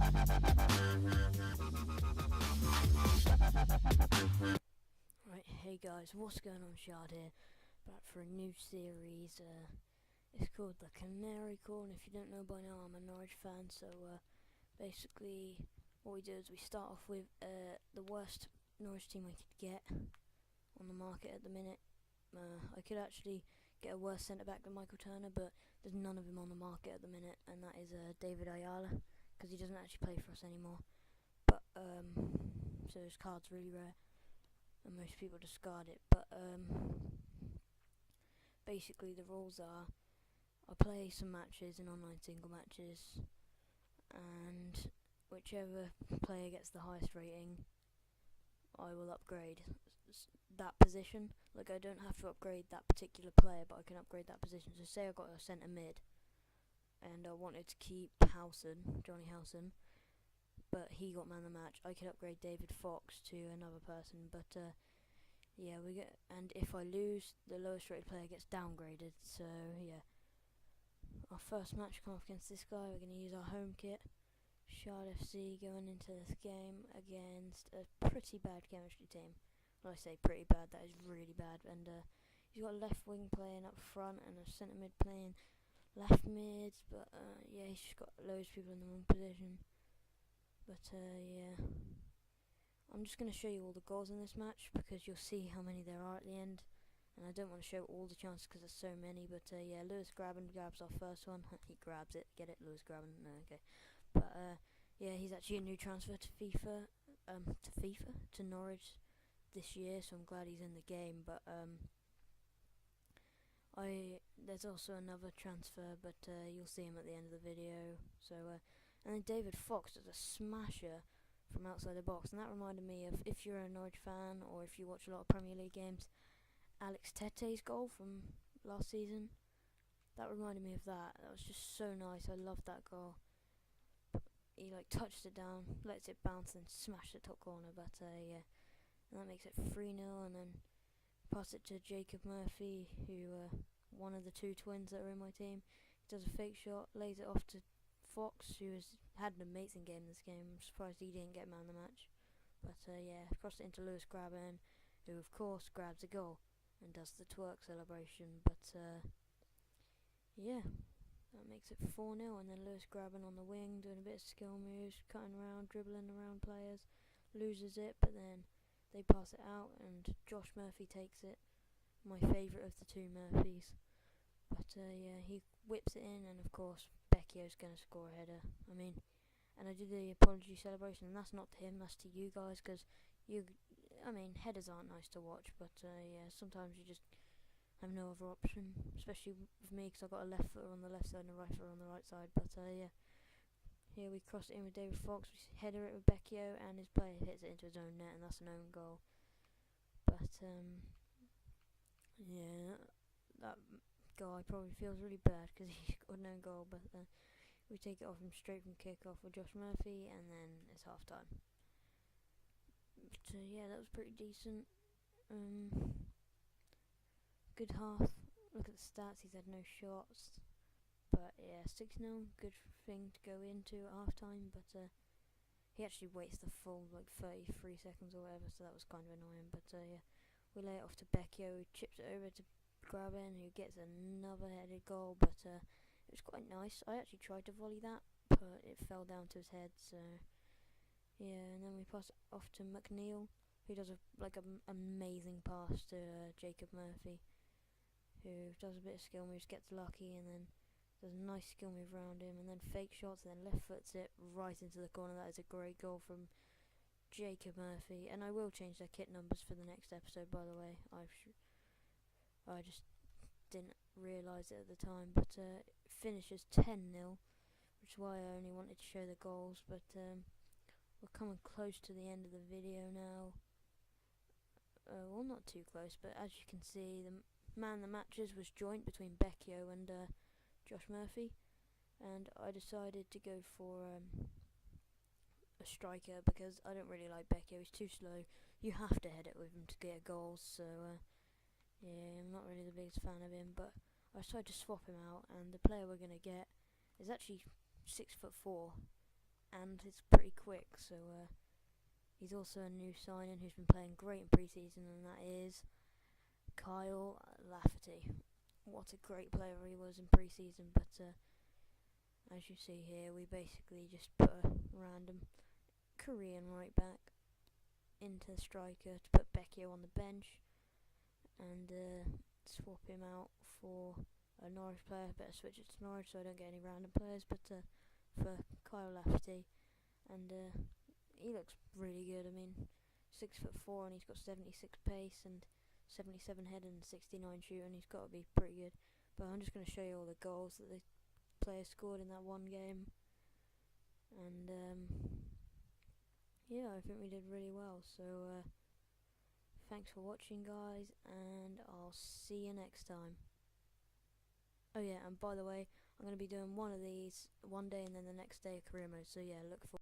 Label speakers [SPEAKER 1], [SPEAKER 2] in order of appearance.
[SPEAKER 1] Right, hey guys, what's going on? Shard here, back for a new series. It's called the Canary Call, and if you don't know by now, I'm a Norwich fan. So basically, what we do is we start off with the worst Norwich team I could get on the market at the minute. I could actually get a worse centre back than Michael Turner, but there's none of them on the market at the minute, and that is David Ayala, because he doesn't actually play for us anymore. But so his card's really rare, and most people discard it. But basically the rules are, I play some matches in online single matches, and whichever player gets the highest rating, I will upgrade that position. Like, I don't have to upgrade that particular player, but I can upgrade that position. So say I got a centre mid and I wanted to keep Johnny Howson, but he got man of the match, I could upgrade David Fox to another person. But yeah, and if I lose, the lowest rated player gets downgraded. So yeah, our first match come off against this guy. We're going to use our home kit, Shard FC, going into this game against a pretty bad chemistry team. When I say pretty bad, that is really bad. And he's got a left wing playing up front and a centre mid playing left mid. But yeah, he's just got loads of people in the wrong position. But yeah, I'm just going to show you all the goals in this match, because you'll see how many there are at the end. And I don't want to show all the chances because there's so many. But yeah, Lewis grabs our first one. He grabs it. Get it? Lewis grabbing. No, okay. But yeah, he's actually a new transfer to FIFA, to Norwich this year. So I'm glad he's in the game. But there's also another transfer, but you'll see him at the end of the video. So and then David Fox does a smasher from outside the box, and that reminded me of, if you're a Norwich fan or if you watch a lot of Premier League games, Alex Tete's goal from last season. That reminded me of that. That was just so nice. I loved that goal. He touched it down, lets it bounce, and smashed the top corner. But yeah, and that makes it 3-0. And then pass it to Jacob Murphy, who one of the two twins that are in my team. He does a fake shot, lays it off to Fox, who has had an amazing game this game. I'm surprised he didn't get man of the match. But yeah, crossed it into Lewis Graben, who of course grabs a goal and does the twerk celebration. But yeah, that makes it 4-0. And then Lewis Graben on the wing, doing a bit of skill moves, cutting around, dribbling around players, loses it, but then they pass it out and Josh Murphy takes it, my favourite of the two Murphys. But yeah, he whips it in, and of course Becchio's going to score a header. And I did the apology celebration, and that's not to him, that's to you guys, because headers aren't nice to watch. But yeah, sometimes you just have no other option, especially with me, because I've got a left footer on the left side and a right footer on the right side. But yeah, here we cross it in with David Fox, we header it with Becchio, and his player hits it into his own net, and that's an own goal. But yeah, that guy probably feels really bad because he got an own goal. But we take it off him straight from kick-off with Josh Murphy, and then it's half-time. But yeah, that was pretty decent. Good half. Look at the stats, he's had no shots. But yeah, 6-0, good thing to go into at half-time. But he actually waits the full 33 seconds or whatever, so that was kind of annoying. But yeah, we lay it off to Becchio, who chips it over to Graben, who gets another headed goal. But it was quite nice. I actually tried to volley that, but it fell down to his head. So yeah, and then we pass it off to McNeil, who does an amazing pass to Jacob Murphy, who does a bit of skill moves, gets lucky, and then does a nice skill move around him, and then fake shots, and then left foots it right into the corner. That is a great goal from Jacob Murphy. And I will change their kit numbers for the next episode, by the way. I just didn't realise it at the time. But it finishes 10-0, which is why I only wanted to show the goals. But we're coming close to the end of the video now. Well, not too close, but as you can see, the man of the matches was joint between Becchio and Josh Murphy, and I decided to go for a striker, because I don't really like Becchio. He's too slow. You have to head it with him to get goals. So yeah, I'm not really the biggest fan of him, but I decided to swap him out, and the player we're going to get is actually 6'4", and it's pretty quick. So he's also a new signing who's been playing great in pre-season, and that is Kyle Lafferty. What a great player he was in pre-season, but as you see here, we basically just put a random Korean right back into the striker to put Becchio on the bench and swap him out for a Norwich player. Better switch it to Norwich so I don't get any random players, but for Kyle Lafferty, and he looks really good. I mean, 6'4" and he's got 76 pace and 77 head and 69 shoot, and he's got to be pretty good. But I'm just going to show you all the goals that the players scored in that one game, and yeah, I think we did really well. So thanks for watching, guys, and I'll see you next time. Oh yeah, and by the way, I'm going to be doing one of these one day and then the next day career mode, so yeah, look forward.